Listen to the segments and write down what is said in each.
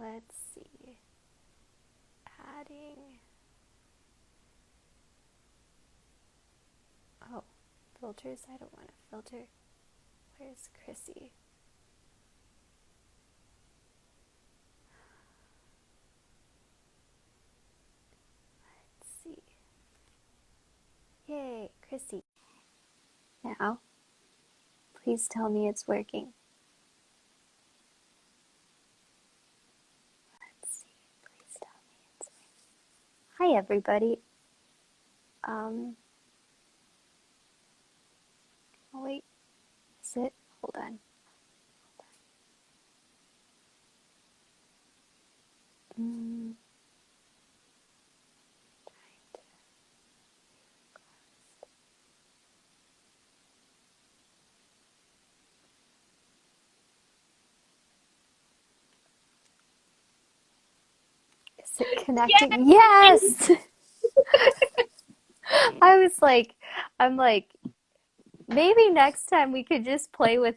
Let's see. Adding. Oh, filters. I don't want to filter. Where's Chrissie? Let's see. Yay, Chrissie. Now, please tell me it's working. Let's see. Please tell me it's working. Hi, everybody. Oh wait, is it? Hold on. Mm, trying to Is it connecting? Yes! I'm like, maybe next time we could just play with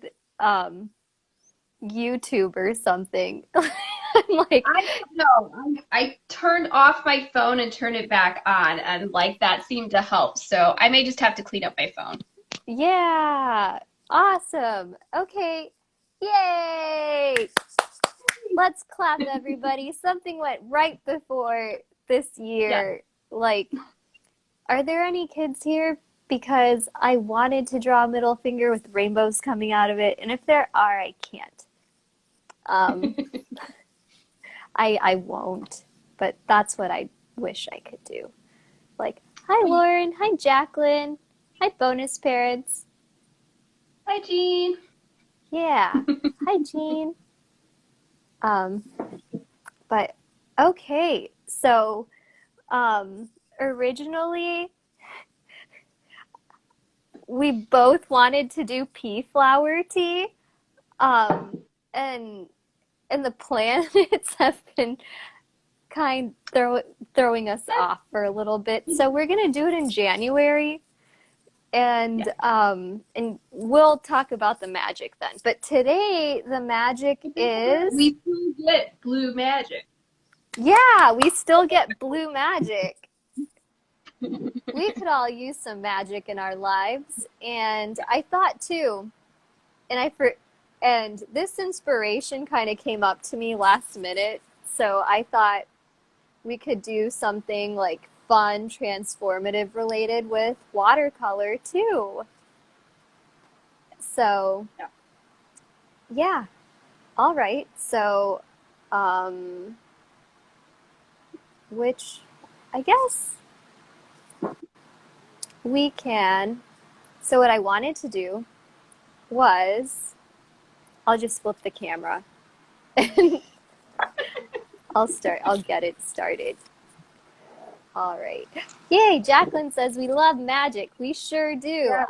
YouTube or something. I'm like, I don't know. I turned off my phone and turned it back on, and like that seemed to help. So I may just have to clean up my phone. yeah, awesome. Okay, yay! Let's clap, everybody. Something went right before this Yeah. year. Like, are there any kids here? Because I wanted to draw a middle finger with rainbows coming out of it, and if there are, I can't. Um, I won't, but that's what I wish I could do. Like, hi Lauren, hi Jacqueline, hi bonus parents. Hi, Jean. Yeah, hi Jean. Um, but okay, so um, originally we both wanted to do pea flower tea, um, and the planets have been throwing us off for a little bit. So we're gonna do it in January, Yeah. and we'll talk about the magic then. But today the magic is, We still get blue magic. yeah, we still get blue magic. We could all use some magic in our lives, and I thought too, and and this inspiration kind of came up to me last minute, so I thought we could do something like fun, transformative related with watercolor too. So, Yeah. yeah. All right. So, um, which I guess we can. So, what I wanted to do was I'll just flip the camera and I'll get it started. All right. Yay, Jacqueline says we love magic. We sure do. Yeah.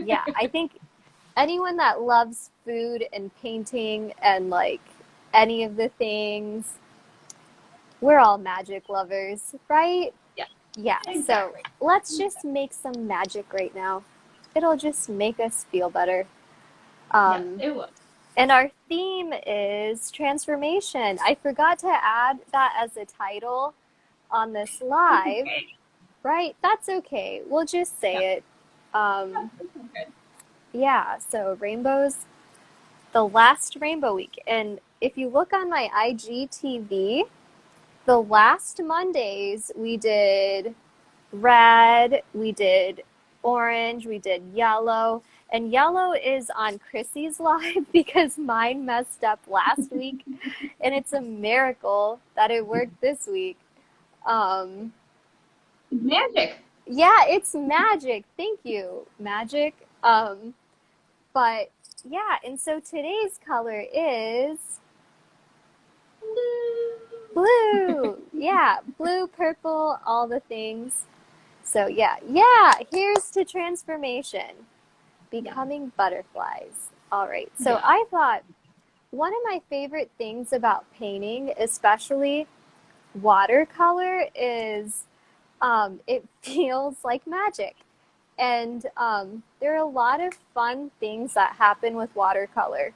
Yeah, I think anyone that loves food and painting and like any of the things, we're all magic lovers, right? Yeah. Yeah, so Exactly. let's just make some magic right now. It'll just make us feel better. Yes, Um, it was. and our theme is transformation. I forgot to add that as a title on this That's live, okay. right? That's okay. We'll just Yeah. say it. Um, That's good. yeah, so rainbows, the last rainbow week. And if you look on my IGTV, the last Mondays we did red, we did orange, we did yellow. And yellow is on Chrissy's live because mine messed up last week. And it's a miracle that it worked this week. Um, Magic. yeah, it's magic. Thank you, magic. But yeah, and so today's color is blue. Yeah, blue, purple, all the things. So yeah, here's to transformation, Yeah. becoming butterflies. All right. So Yeah. I thought one of my favorite things about painting, especially watercolor, is it feels like magic. And there are a lot of fun things that happen with watercolor.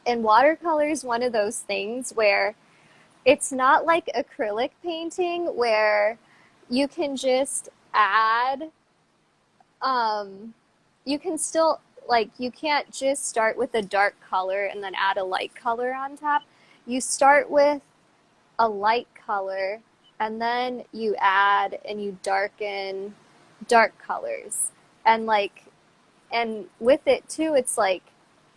And watercolor is one of those things where it's not like acrylic painting where you can just add, um, you can still, like, you can't just start with a dark color and then add a light color on top. You start with a light color and then you add and you darken dark colors. And like, and with it too, it's like,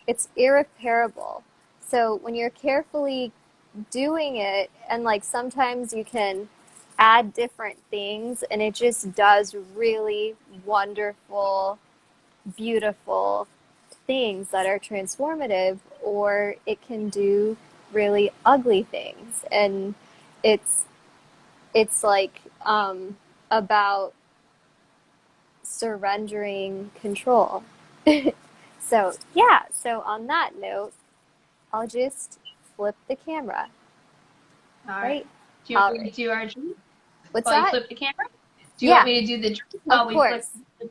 it's irreparable. So when you're carefully doing it, and like sometimes you can add different things and it just does really wonderful, beautiful things that are transformative, or it can do really ugly things. And it's it's like about surrendering control. So yeah, so on that note, I'll just flip the camera. All right. Right? Do you All want me right. to do our dream What's while you that? flip the camera? Do you want Yeah, me to do the dream of while we flip? course. Yes.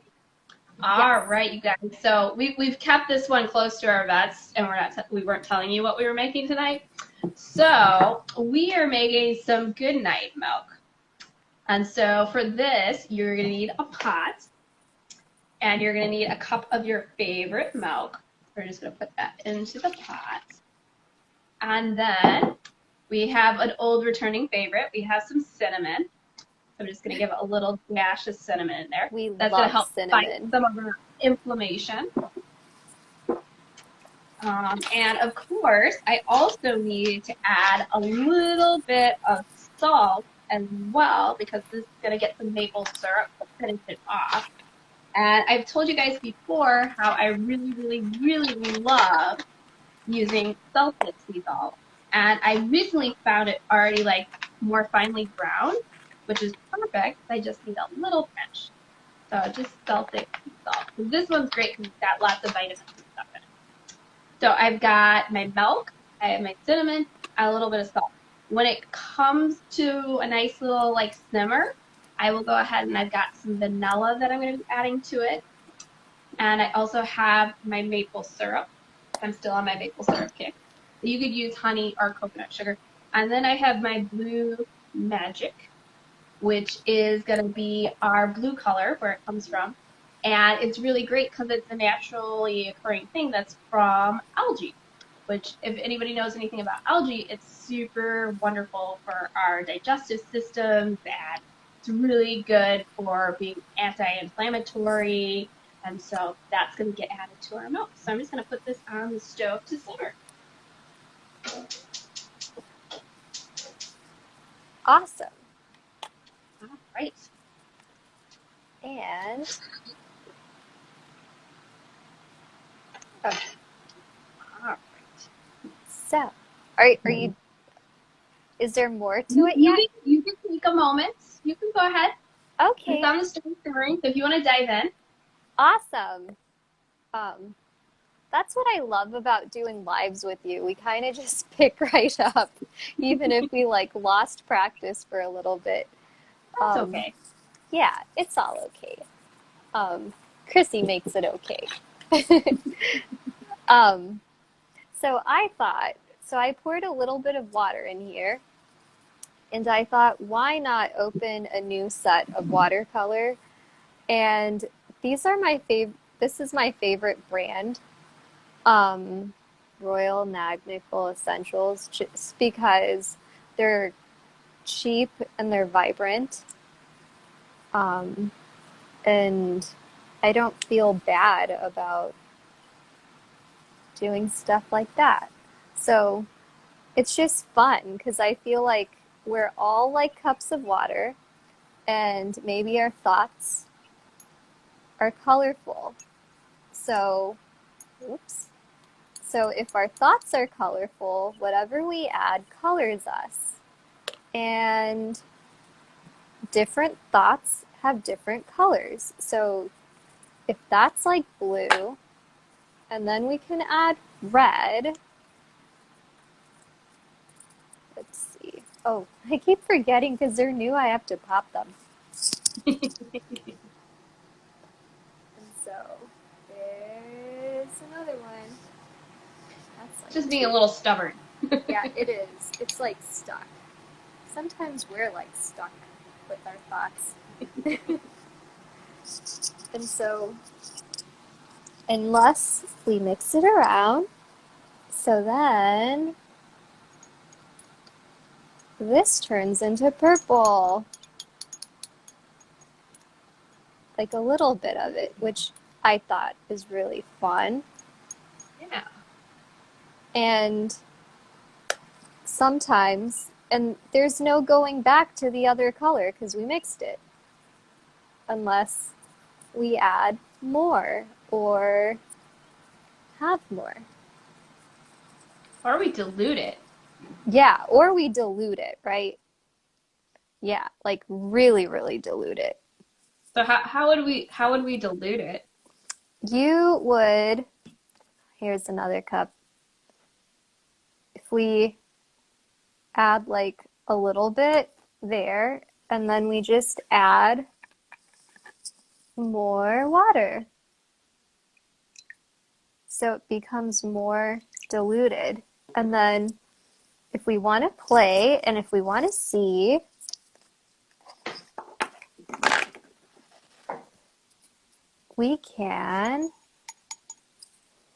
All right, you guys. So we've kept this one close to our vets, and we weren't telling you what we were making tonight. So we are making some good night milk. And so for this, you're gonna need a pot, and you're gonna need a cup of your favorite milk. We're just gonna put that into the pot. And then we have an old returning favorite. We have some cinnamon. I'm just going to give a little dash of cinnamon in there. We That's going to love help fight cinnamon. some of our inflammation. And of course, I also need to add a little bit of salt as well, because this is going to get some maple syrup to finish it off. And I've told you guys before how I really, really, really love using salted sea salt. And I recently found it already like more finely ground, which is perfect. I just need a little pinch. So just salted sea salt. This one's great because it's got lots of vitamins and stuff in it. So I've got my milk, I have my cinnamon, and a little bit of salt. When it comes to a nice little like simmer, I will go ahead and I've got some vanilla that I'm going to be adding to it. And I also have my maple syrup. I'm still on my maple syrup kick. You could use honey or coconut sugar. And then I have my blue magic, which is going to be our blue color where it comes from. And it's really great because it's a naturally occurring thing that's from algae, which if anybody knows anything about algae, it's super wonderful for our digestive systems, and it's really good for being anti-inflammatory. And so that's going to get added to our milk. So I'm just going to put this on the stove to simmer. Awesome. All right. And okay. All right. So, are you? Is there more to You, it you, yet? can, you can take a moment. You can go ahead. It's Okay. on the stove simmering. So if you want to dive in. Awesome. Um, that's what I love about doing lives with you. We kind of just pick right up, even if we like lost practice for a little bit. That's Um, okay. yeah, it's all okay. Chrissy makes it okay. um, so I thought, so I poured a little bit of water in here, and I thought, why not open a new set of watercolor? And these are my favorite. This is my favorite brand, um, Royal Magnical Essentials, just because they're cheap and they're vibrant. Um, and I don't feel bad about doing stuff like that. So it's just fun because I feel like we're all like cups of water, and maybe our thoughts are colorful. So, oops. So if our thoughts are colorful, whatever we add colors us. And different thoughts have different colors. So if that's like blue, and then we can add red. Let's see. Oh, I keep forgetting because they're new, I have to pop them. And so there's another one. It's like Just being a little stubborn. yeah, it is. It's like stuck. Sometimes we're like stuck with our thoughts. And so, unless we mix it around, so then this turns into purple. Like a little bit of it, which I thought is really fun. Yeah. And sometimes, and there's no going back to the other color because we mixed it, unless we add more or have more. Or we dilute it. Yeah, or we dilute it, right? Yeah, like really, really dilute it. So how would we dilute it? You would, here's another cup. If we add like a little bit there, and then we just add more water. So it becomes more diluted. And then if we want to play and if we want to see, we can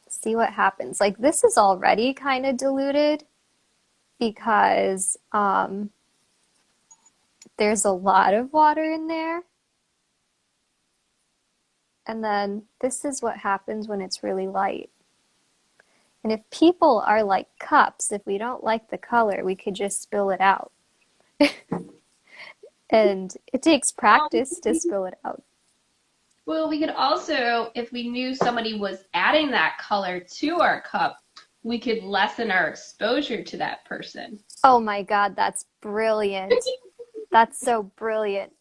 see what happens. Like this is already kind of diluted because there's a lot of water in there. And then this is what happens when it's really light. And if people are like cups, if we don't like the color, we could just spill it out. And it takes practice to spill it out. Well, we could also, if we knew somebody was adding that color to our cup, we could lessen our exposure to that person. Oh my God, that's brilliant. That's so brilliant.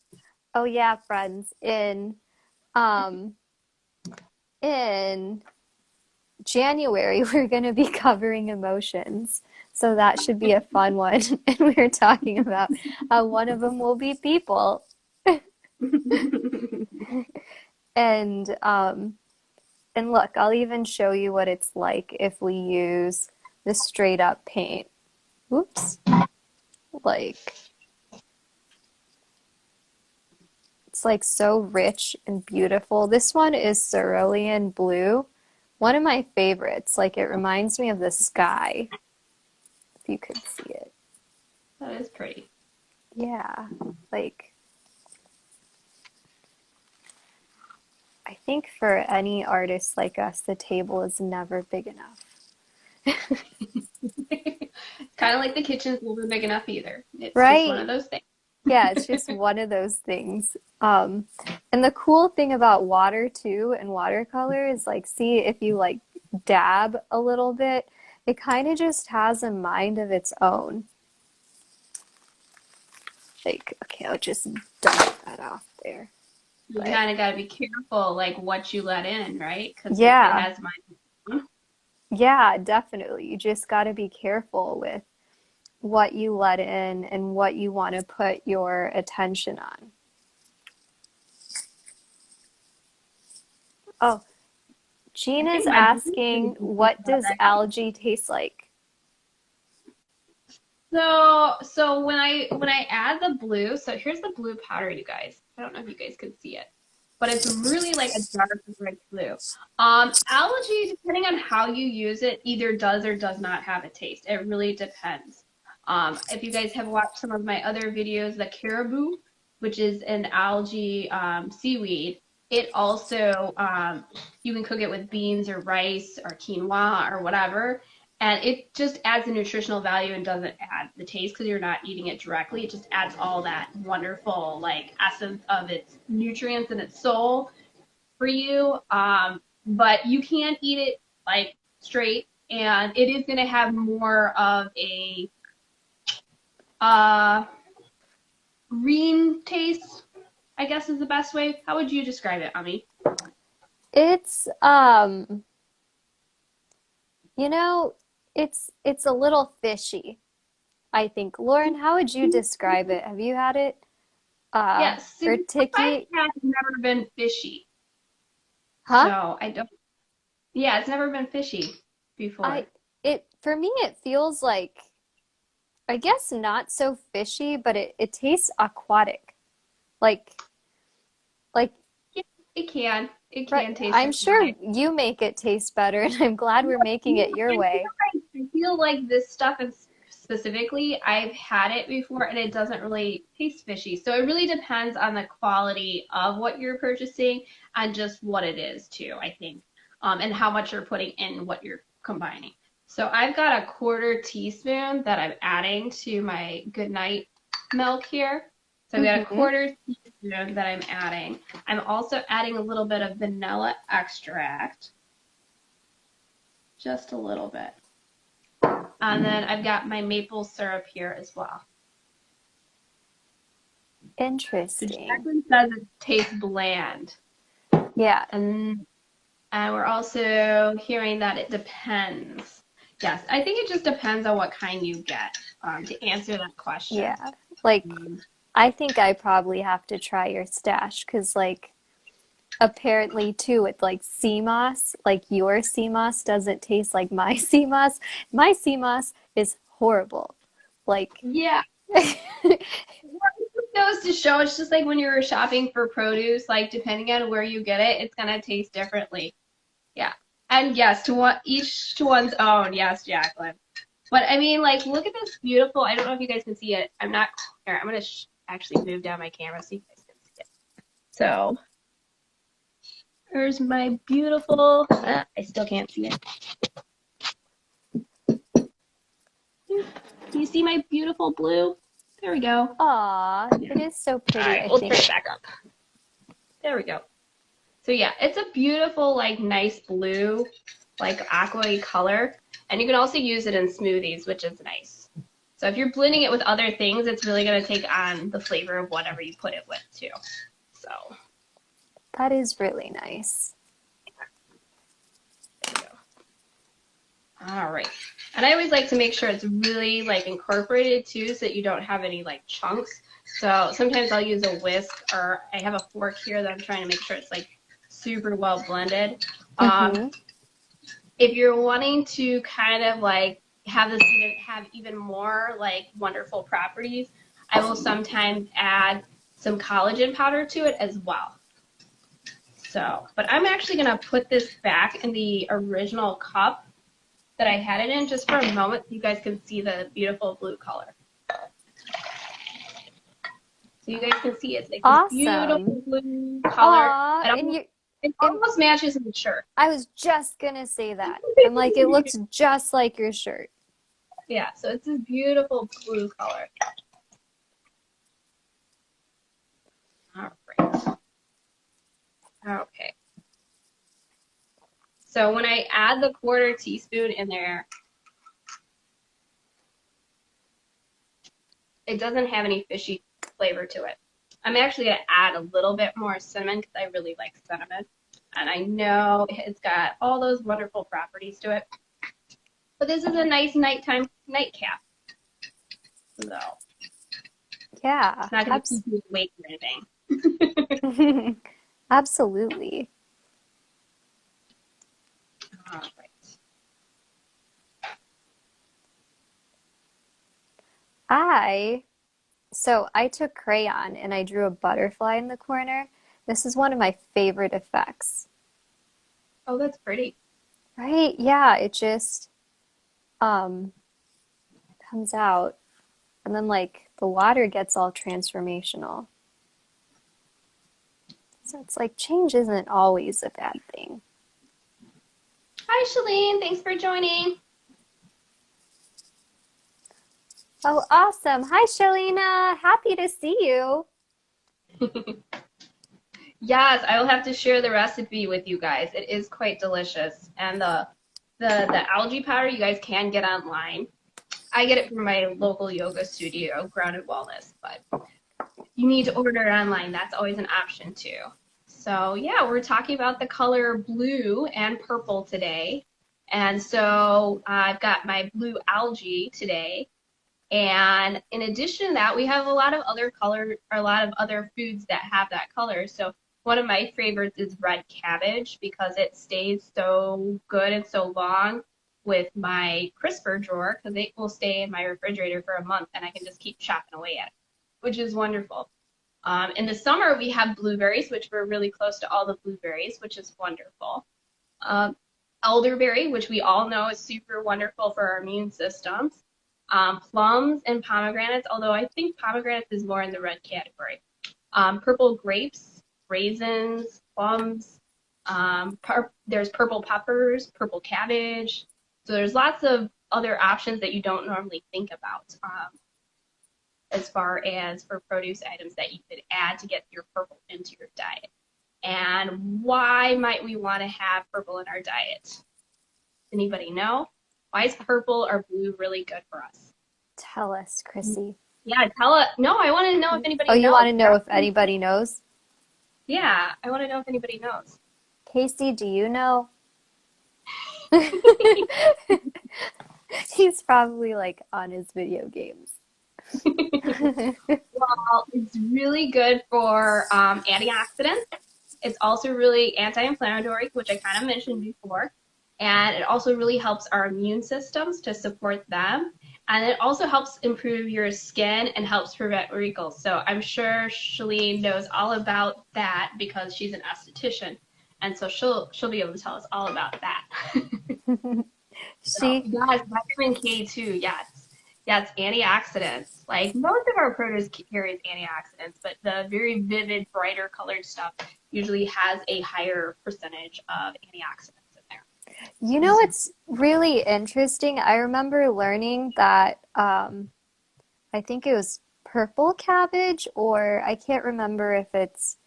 Oh yeah, friends, um in January we're going to be covering emotions. So that should be a fun one. And we were talking about one of them will be people. And and look, I'll even show you what it's like if we use the straight up paint. Oops. Like it's like so rich and beautiful. This one is cerulean blue. One of my favorites. Like it reminds me of the sky, if you could see it. That is pretty. Yeah, like I think for any artist like us, the table is never big enough. It's kind of like the kitchen's never big enough either. It's just one of Right? those things. Yeah, it's just one of those things. And the cool thing about water too and watercolor is like, see if you like dab a little bit, it kind of just has a mind of its own. Like, okay, I'll just dump that off there. You But kind of got to be careful, like what you let in, right? Because it yeah, has mind. yeah, definitely. You just got to be careful with what you let in and what you want to put your attention on. Oh, I Gina's think my blue is asking, what does algae taste like? so when I add the blue, so here's the blue powder, you guys. I don't know if you guys can see it, but it's really like a dark bright blue. Algae, depending on how you use it, either does or does not have a taste. It really depends. If you guys have watched some of my other videos, the caribou, which is an algae seaweed, it also you can cook it with beans or rice or quinoa or whatever. And it just adds a nutritional value and doesn't add the taste because you're not eating it directly. It just adds all that wonderful like essence of its nutrients and its soul for you. But you can eat it like straight, and it is going to have more of a uh, green taste, I guess is the best way. How would you describe it, Amee? It's you know, it's a little fishy, I think. Lauren, how would you describe it? Have you had it? Yes, see, Or what I've Tiki? had has never been fishy. Huh? So I don't, yeah, it's never been fishy I before. For me it feels like, I guess not so fishy, but it tastes aquatic. Like like Yeah, it can. It right, can taste I'm sure aquatic. you make it taste better, and I'm glad we're making it your way. I feel like this stuff is specifically, I've had it before and it doesn't really taste fishy. So it really depends on the quality of what you're purchasing and just what it is too, I think, and how much you're putting in what you're combining. So I've got a 1/4 teaspoon that I'm adding to my goodnight milk here. So I've got a Hmm. 1/4 teaspoon that I'm adding. I'm also adding a little bit of vanilla extract, just a little bit. And then I've got my maple syrup here as well. So Interesting. Jacqueline says it tastes bland. Yeah. And we're also hearing that it depends. Yes, I think it just depends on what kind you get, to answer that question. Yeah. Like, Um, I think I probably have to try your stash because, like, apparently, too, with like sea moss, like your sea moss doesn't taste like my sea moss. My sea moss is horrible. Like, yeah, it goes to show it's just like when you're shopping for produce, like depending on where you get it, it's gonna taste differently. Yeah. And yes, to what each to one's own. Yes, Jacqueline. But I mean, like, look at this beautiful. I don't know if you guys can see it. I'm not here. I'm gonna actually move down my camera so you guys can see it. So there's my beautiful. I still can't see it. Do you see my beautiful blue? There we go. All aw, it is so pretty, right, I we'll turn it think. back up. There we go. So yeah, it's a beautiful, like, nice blue, like aqua color, and you can also use it in smoothies, which is nice. So if you're blending it with other things, it's really going to take on the flavor of whatever you put it with too. So That is really nice. there you go. All right. And I always like to make sure it's really like incorporated too, so that you don't have any like chunks. So sometimes I'll use a whisk, or I have a fork here that I'm trying to make sure it's like super well blended. Um, Mm-hmm. if you're wanting to kind of like have this even more like wonderful properties, I will sometimes add some collagen powder to it as well. So, but I'm actually gonna put this back in the original cup that I had it in just for a moment so you guys can see the beautiful blue color. So you guys can see it's like this Awesome. beautiful blue color. Aw, and It and almost matches the shirt. I was just gonna say that. I'm like, it looks just like your shirt. Yeah, so it's this beautiful blue color. All right. Okay. So when I add the 1/4 teaspoon in there, it doesn't have any fishy flavor to it. I'm actually going to add a little bit more cinnamon because I really like cinnamon. And I know it's got all those wonderful properties to it. But this is a nice nighttime nightcap. So Yeah, it's not going to keep you awake or anything. absolutely. All right. I So I took crayon and I drew a butterfly in the corner. This is one of my favorite effects. Oh, that's pretty. Right? Yeah, it just um comes out and then like the water gets all transformational. So it's like change isn't always a bad thing. Hi, Shalene. Thanks for joining. Oh, awesome. Hi, Shalina. Happy to see you. Yes, I will have to share the recipe with you guys. It is quite delicious. And the algae powder you guys can get online. I get it from my local yoga studio, Grounded Wellness, but you need to order it online. That's always an option too. So yeah, we're talking about the color blue and purple today. And so I've got my blue algae today. And in addition to that, we have a lot of other color, or a lot of other foods that have that color. So one of my favorites is red cabbage because it stays so good and so long with my crisper drawer because it will stay in my refrigerator for a month and I can just keep chopping away at it, which is wonderful. In the summer, we have blueberries, which we're really close to all the blueberries, which is wonderful. Um, Elderberry, which we all know is super wonderful for our immune systems. Plums and pomegranates, although I think pomegranates is more in the red category. Purple grapes, raisins, plums. There's purple peppers, purple cabbage. So there's lots of other options that you don't normally think about as far as for produce items that you could add to get your purple into your diet. And why might we want to have purple in our diet? Anybody know? Why is purple or blue really good for us? Tell us, Chrissy. Yeah, tell us. No, I want to know if anybody knows. Oh, you want to know if anybody knows? Yeah, I want to know if anybody knows. Casey, do you know? He's probably like on his video games. Well, it's really good for antioxidants. It's also really anti-inflammatory, which I kind of mentioned before. And it also really helps our immune systems to support them. And it also helps improve your skin and helps prevent wrinkles. So I'm sure Shalene knows all about that because she's an esthetician. And so she'll be able to tell us all about that. So, yes, vitamin K too, yes. Yes, antioxidants. Like most of our produce carries antioxidants, but the very vivid, brighter colored stuff usually has a higher percentage of antioxidants in there. You know, it's really interesting. I remember learning that I think it was purple cabbage, or I can't remember if it's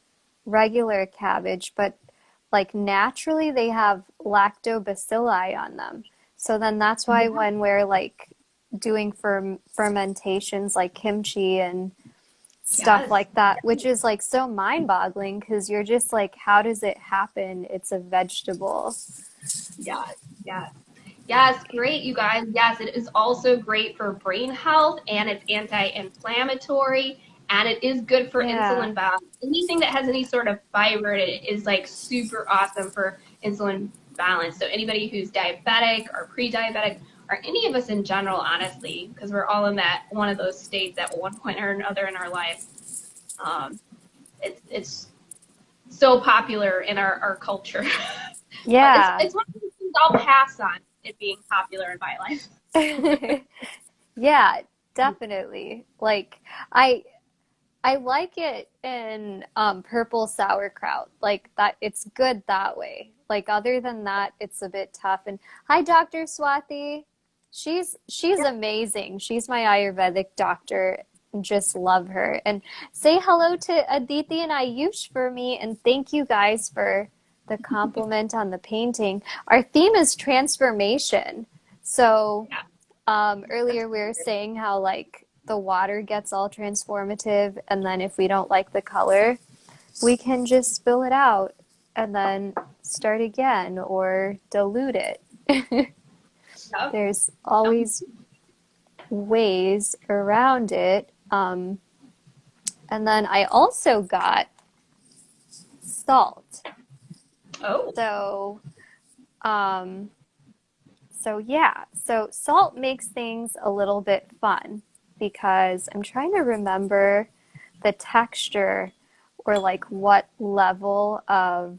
regular cabbage, but like naturally they have lactobacilli on them. So then that's why when we're like doing fermentations like kimchi and stuff like that, which is like so mind-boggling because you're just like, how does it happen? It's a vegetable. Yes, great, you guys. Yes, it is also great for brain health and it's anti-inflammatory and it is good for insulin balance. Anything that has any sort of fiber in it is like super awesome for insulin balance. So anybody who's diabetic or pre-diabetic or any of us in general, honestly, because we're all in that one of those states at one point or another in our life. It's so popular in our culture. Yeah. It's one of those things I'll pass on it being popular in my life. Yeah, definitely. Like I like it in purple sauerkraut. Like that, it's good that way. Like other than that, it's a bit tough. And hi, Dr. Swati. She's amazing. She's my Ayurvedic doctor. Just love her. And say hello to Aditi and Ayush for me. And thank you guys for the compliment on the painting. Our theme is transformation. So earlier we were saying how like the water gets all transformative, and then if we don't like the color, we can just spill it out and then start again or dilute it. There's always ways around it. And then I also got salt. Oh. So yeah, so salt makes things a little bit fun because I'm trying to remember the texture or like what level of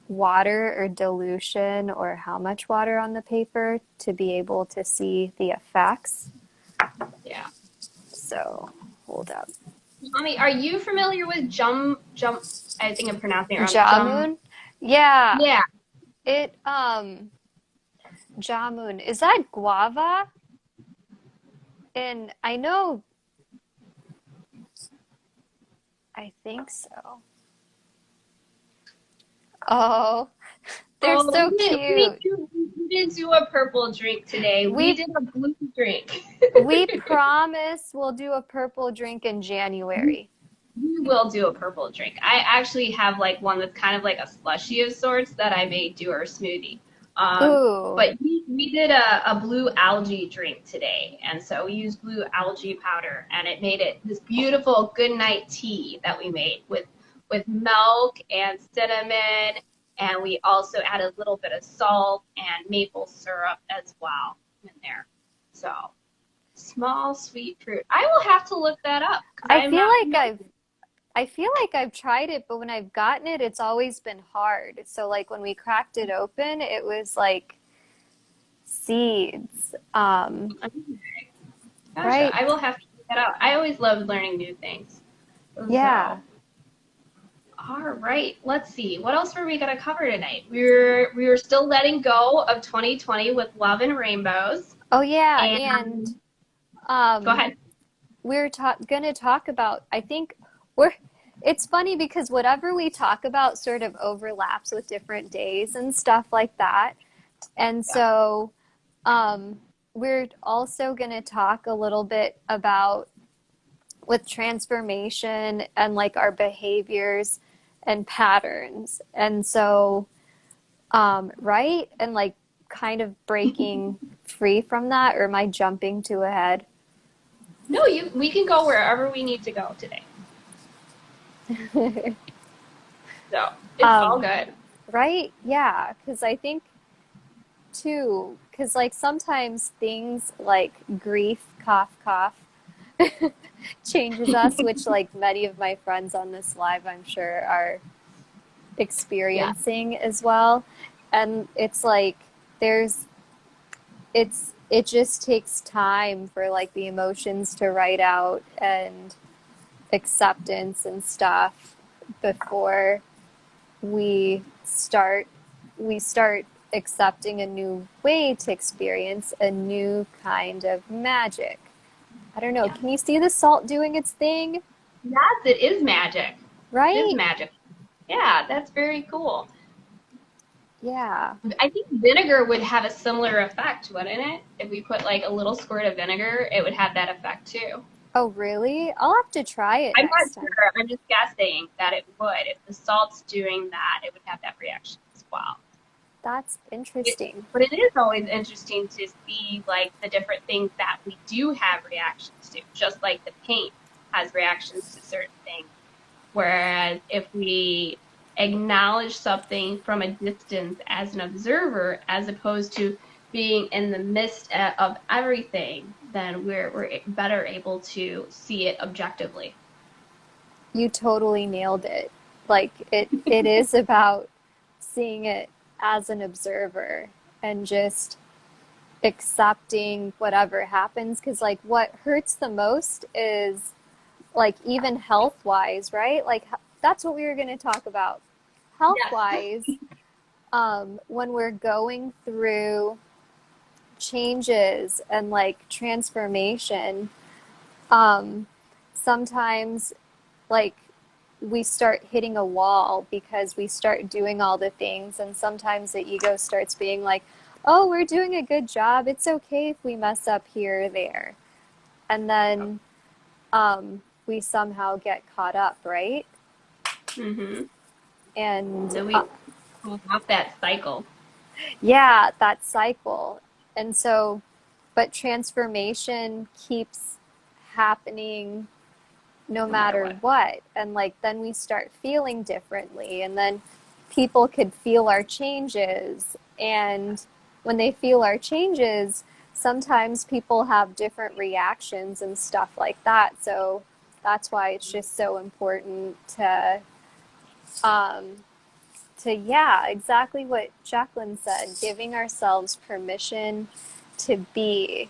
water or dilution or how much water on the paper to be able to see the effects. Yeah. So hold up. Amee, are you familiar with I think I'm pronouncing it wrong. Jamun? Yeah. Yeah. It jamun. Is that guava? And I know, I think so. Oh, they're so cute. We didn't do a purple drink today. We did a blue drink. We promise we'll do a purple drink in January. We will do a purple drink. I actually have like one that's kind of like a slushy of sorts that I may do our smoothie. But we did a blue algae drink today, and so we used blue algae powder, and it made it this beautiful good night tea that we made with milk and cinnamon And we also added a little bit of salt and maple syrup as well in there. So small sweet fruit. I will have to look that up because I I'm feel not like familiar. I've tried it, but when I've gotten it, it's always been hard. So like when we cracked it open, it was like seeds. Gotcha. Right? I will have to check that out. I always love learning new things. Yeah. So, all right. Let's see. What else were we gonna cover tonight? We were still letting go of 2020 with love and rainbows. Oh yeah, And and go um ahead. we're going to talk about, I think we're it's funny because whatever we talk about sort of overlaps with different days and stuff like that. And Yeah. so um we're also going to talk a little bit about with transformation and like our behaviors and patterns. And so, right? And like kind of breaking free from that, or am I jumping too ahead? No, we can go wherever we need to go today. So it's all um, good. right? Yeah. Because I think too, because like sometimes things like grief, cough, cough, changes us, which like many of my friends on this live, I'm sure, are Yeah. experiencing as well. And it's like there's it just takes time for like the emotions to write out and acceptance and stuff before we start we start accepting a new way to experience a new kind of magic. I don't know. Yeah. Can you see the salt doing its thing? Yes, it is magic. It is Right? magic. Yeah, that's very cool. Yeah. I think vinegar would have a similar effect, wouldn't it? If we put like a little squirt of vinegar, it would have that effect too. Oh, really? I'll have to try it I'm not next time. sure. I'm just guessing that it would. If the salt's doing that, it would have that reaction as well. That's It, interesting. but it is always interesting to see like the different things that we do have reactions to, just like the paint has reactions to certain things. Whereas if we acknowledge something from a distance as an observer, as opposed to being in the midst of everything, then we're better able to see it objectively. You totally nailed it. Like it is about seeing it as an observer and just accepting whatever happens, because like what hurts the most is like even health wise, right? Like that's what we were going to talk about. Health Yes. wise, when we're going through changes and like transformation, um, sometimes like we start hitting a wall because we start doing all the things, and sometimes the ego starts being like, oh, we're doing a good job, it's okay if we mess up here or there, and then we somehow get caught up, right? Mm-hmm. And So we pull off that cycle. yeah, that cycle. And so but transformation keeps happening no No matter matter what. what. And like then we start feeling differently, and then people could feel our changes. And when they feel our changes, sometimes people have different reactions and stuff like that. So that's why it's just so important um, yeah, exactly what Jacqueline said, giving ourselves permission to be.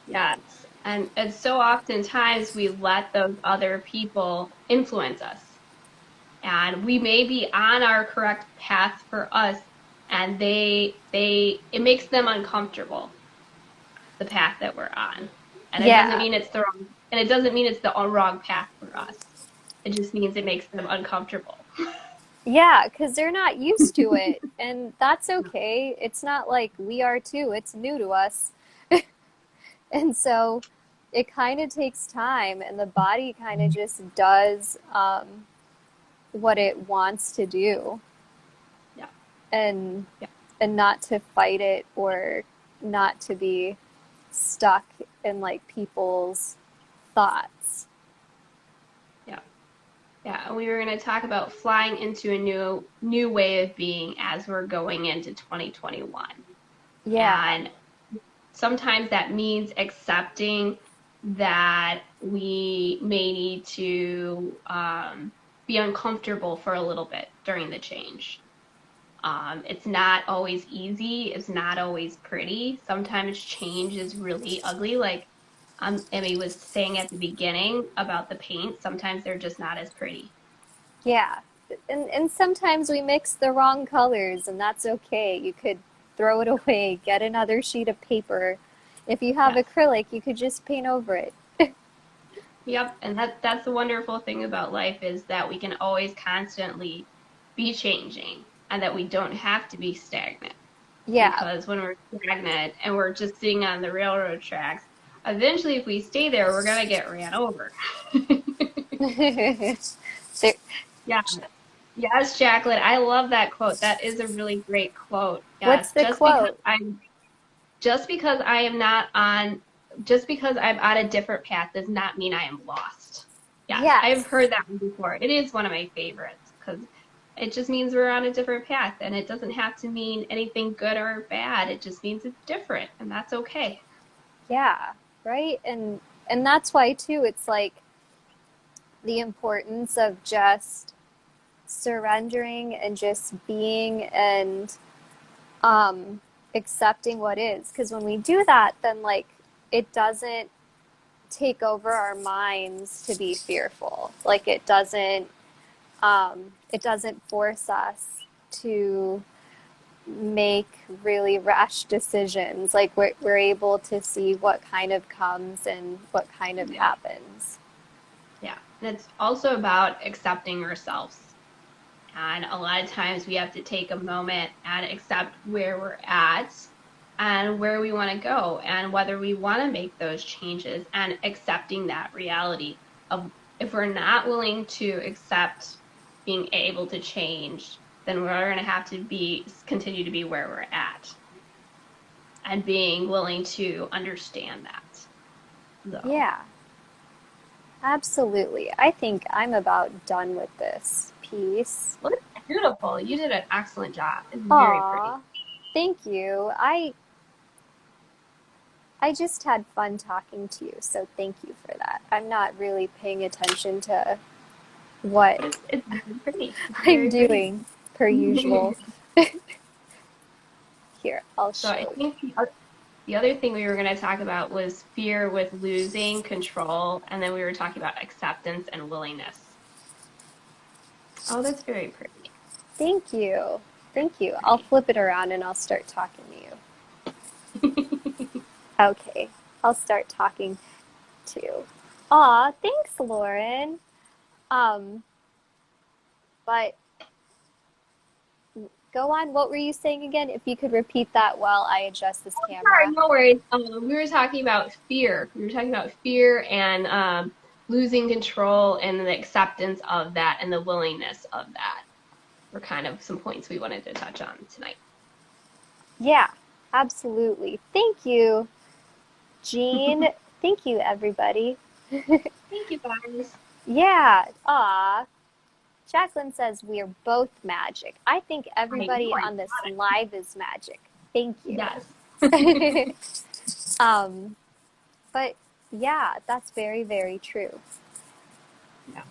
Yes. And so oftentimes we let those other people influence us. And we may be on our correct path for us, and they it makes them uncomfortable, the path that we're on. And it doesn't Yeah, mean it's the wrong and it doesn't mean it's the wrong path for us. It just means it makes them uncomfortable. yeah, because they're not used to it. And that's okay. It's not like we are too, it's new to us. And so it kind of takes time, and the body kind of just does what it wants to do. Yeah. And Yeah. not to fight it, or not to be stuck in like people's thoughts. Yeah. Yeah, we were going to talk about flying into a new way of being as we're going into 2021. Yeah, And sometimes that means accepting that we may need to be uncomfortable for a little bit during the change. It's not always easy. It's not always pretty. Sometimes change is really ugly. Like Amee was saying at the beginning about the paint, sometimes they're just not as pretty. yeah. And sometimes we mix the wrong colors, and that's okay. You could throw it away, get another sheet of paper. If you have Yes. acrylic, you could just paint over it. Yep. And that's the wonderful thing about life is that we can always constantly be changing and that we don't have to be stagnant. Yeah. Because when we're stagnant and we're just sitting on the railroad tracks, eventually if we stay there, we're gonna get ran over. There, Yeah. Yes, Jacqueline, I love that quote. That is a really great quote. what's Yes, the quote? just because I am not on just because I'm on a different path does not mean I am lost. Yes, I've Yes. heard that one before. It is one of my favorites because it just means we're on a different path and it doesn't have to mean anything good or bad. It just means it's different and that's okay. Yeah. Right? And that's why too it's like the importance of just surrendering and just being and um accepting what is, because when we do that, then like it doesn't take over our minds to be fearful. Like it doesn't force us to make really rash decisions. Like we're able to see what kind of comes and what kind of Yeah. happens. Yeah. And it's also about accepting ourselves. And a lot of times we have to take a moment and accept where we're at and where we want to go and whether we want to make those changes and accepting that reality of if we're not willing to accept being able to change, then we're going to have to continue to be where we're at and being willing to understand that. So, Yeah, absolutely. I think I'm about done with this piece. well, it's beautiful. You did an excellent job. It's very pretty. Aw, thank you. I just had fun talking to you, so thank you for that. I'm not really paying attention to what But it's very pretty. It's I'm very pretty. doing per usual. Here, I'll So I show you. think the other thing we were going to talk about was fear with losing control, and then we were talking about acceptance and willingness. Oh, that's very pretty. Thank you. Thank you. I'll Pretty. flip it around and I'll start talking to you. Okay, I'll start talking to you. Aw, thanks, Lauren. Um, but go on. What were you saying again? If you could repeat that while I adjust this Sorry, camera. no worries. We were talking about fear. We were talking about fear and losing control and the acceptance of that and the willingness of that were kind of some points we wanted to touch on tonight. Yeah, absolutely. Thank you, Jean. Thank you, everybody. Thank you, guys. Yeah. Aw. Jacqueline says we are both magic. I think I know everybody I on this got it. live is magic. Thank you. Yes. um, but yeah, that's very, very true. Yeah.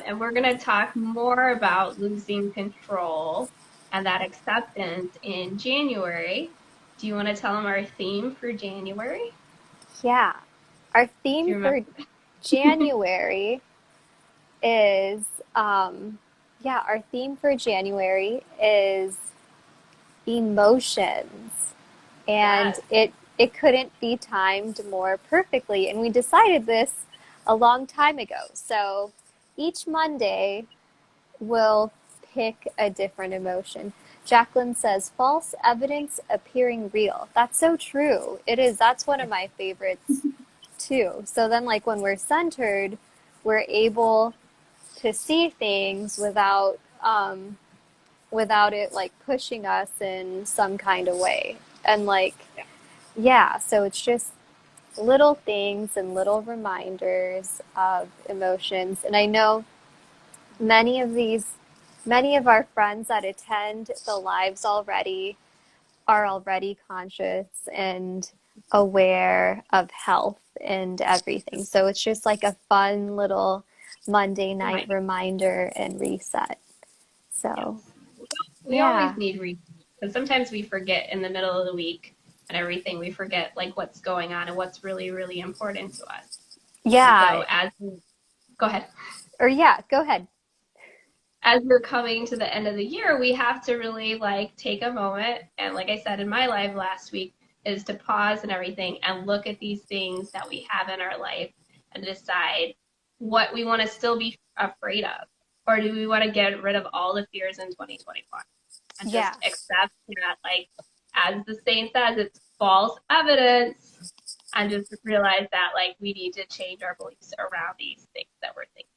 And we're going to talk more about losing control and that acceptance in January. Do you want to tell them our theme for January? Yeah. Our Do theme you remember? for January is, um, yeah, our theme for January is emotions. And Yes. it couldn't be timed more perfectly. And we decided this a long time ago. So each Monday we'll pick a different emotion. Jacqueline says false evidence appearing real. That's so true. It is. That's one of my favorites too. So then like when we're centered, we're able to see things without it like pushing us in some kind of way. And like Yeah. yeah, so it's just little things and little reminders of emotions. And I know many of these, many of our friends that attend the lives already are already conscious and aware of health and everything. So it's just like a fun little Monday night Reminder. reminder and reset. So, Yes. We always yeah. need reading because sometimes we forget in the middle of the week and everything. We forget like what's going on and what's really, really important to us. And Yeah. so go ahead. Or yeah, go ahead. As we're coming to the end of the year, we have to really like take a moment. And like I said in my live last week, is to pause and everything and look at these things that we have in our life and decide what we want to still be afraid of. Or do we want to get rid of all the fears in 2021 and Yeah. just accept that, like, as the saying says, it's false evidence and just realize that, like, we need to change our beliefs around these things that we're thinking.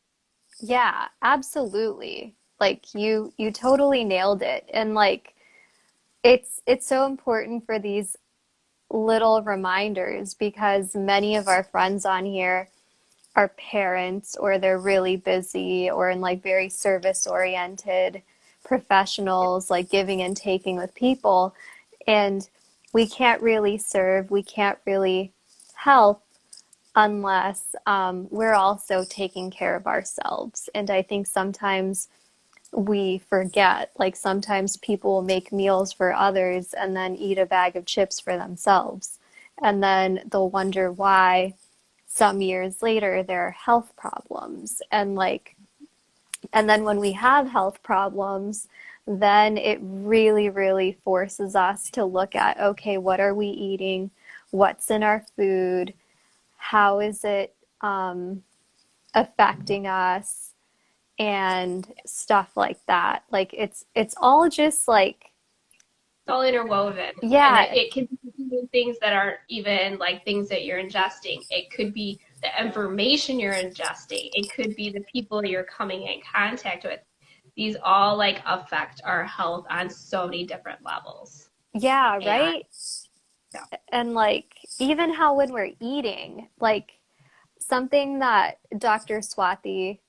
Yeah, absolutely. Like you totally nailed it. And like it's so important for these little reminders because many of our friends on here are parents or they're really busy or in like very service oriented professionals, like giving and taking with people. And we can't really serve, we can't really help unless we're also taking care of ourselves. And I think sometimes we forget, like sometimes people will make meals for others and then eat a bag of chips for themselves. And then they'll wonder why some years later there are health problems. And then when we have health problems, then it really, really forces us to look at, okay, what are we eating? What's in our food? How is it affecting us? And stuff like that. Like it's all just like, It's all interwoven, and yeah, it can be things that aren't even like things that you're ingesting. It could be the information you're ingesting. It could be the people you're coming in contact with. These all like affect our health on so many different levels. yeah, And right. yeah, And like even how when we're eating, like something that Dr. Swati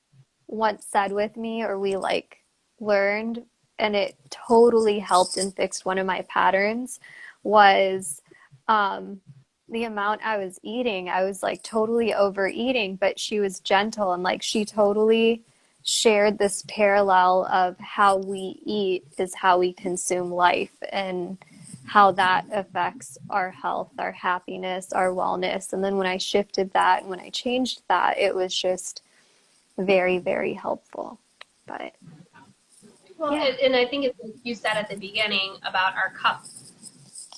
once said with me, or we like learned, and it totally helped and fixed one of my patterns, was um, the amount I was eating. I was like totally overeating, but she was gentle and like she totally shared this parallel of how we eat is how we consume life and how that affects our health, our happiness, our wellness. And then when I shifted that and when I changed that, it was just very, very helpful. But well, yeah, and I think it's like you said at the beginning about our cup.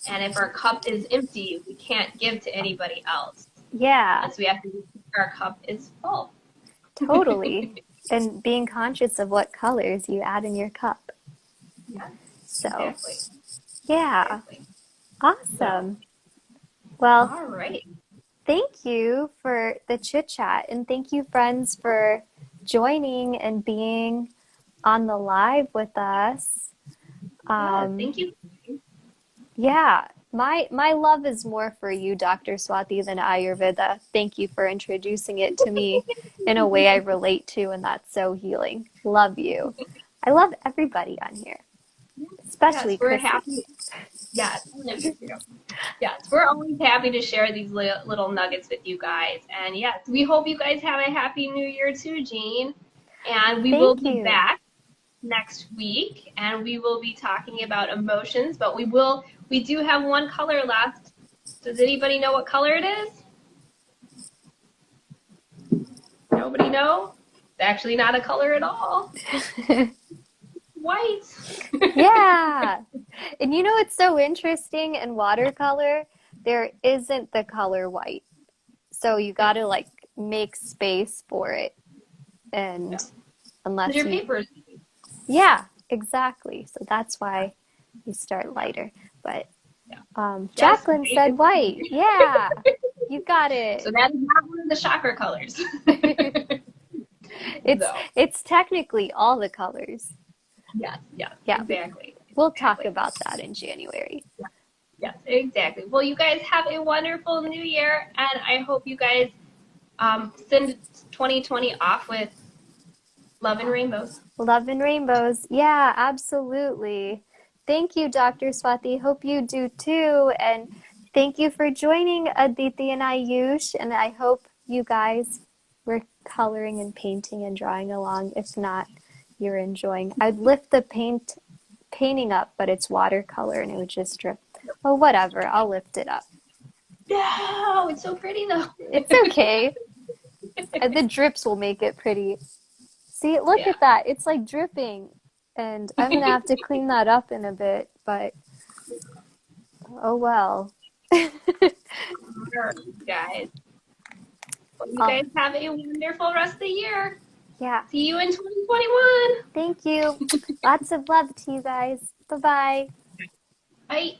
And if our cup is empty, we can't give to anybody else. yeah, And so we have to make sure our cup is full. totally. And being conscious of what colors you add in your cup. Yes, So, exactly. yeah, Exactly. So, awesome. Well, all right. thank you for the chit chat. And thank you, friends, for joining and being on the live with us. Yes, Um, thank you. yeah, my love is more for you, Dr. Swati, than Ayurveda. Thank you for introducing it to me in a way I relate to, and that's so healing. Love you. I love everybody on here, Yes, especially we're Chrissy. happy. Yes, yes, we're always happy to share these little nuggets with you guys. And yes, we hope you guys have a happy new year too, Jean. And we will Thank be you. back next week and we will be talking about emotions, but we do have one color left. Does anybody know what color it is? Nobody know? It's actually not a color at all. White. Yeah. And you know what's so interesting in watercolor? There isn't the color white. So you got Yeah, to like make space for it. yeah. And Because unless your you, paper is yeah, exactly. So that's why you start lighter. But yeah. Yes, Jacqueline white is said white. Yeah, you got so it. that is not one of the chakra colors. It's So it's technically all the colors. yes, yes, Yeah, exactly. we'll talk Exactly. about that in January. Yes, Exactly. Well, you guys have a wonderful new year, and I hope you guys send 2020 off with love and rainbows. Love and rainbows. Yeah, absolutely. Thank you, Dr. Swati. Hope you do too. And thank you for joining Aditi and Ayush. And I hope you guys were coloring and painting and drawing along. If not, you're enjoying. I'd lift the painting up, but it's watercolor and it would just drip. Oh, whatever. I'll lift it up. No, it's so pretty though. It's okay. The drips will make it pretty. See, look Yeah. at that. It's like dripping. And I'm gonna have to clean that up in a bit, but oh well. All right, guys. Well, you Oh, guys have a wonderful rest of the year. yeah. See you in 2021. Thank you. Lots of love to you guys. Bye bye. Bye.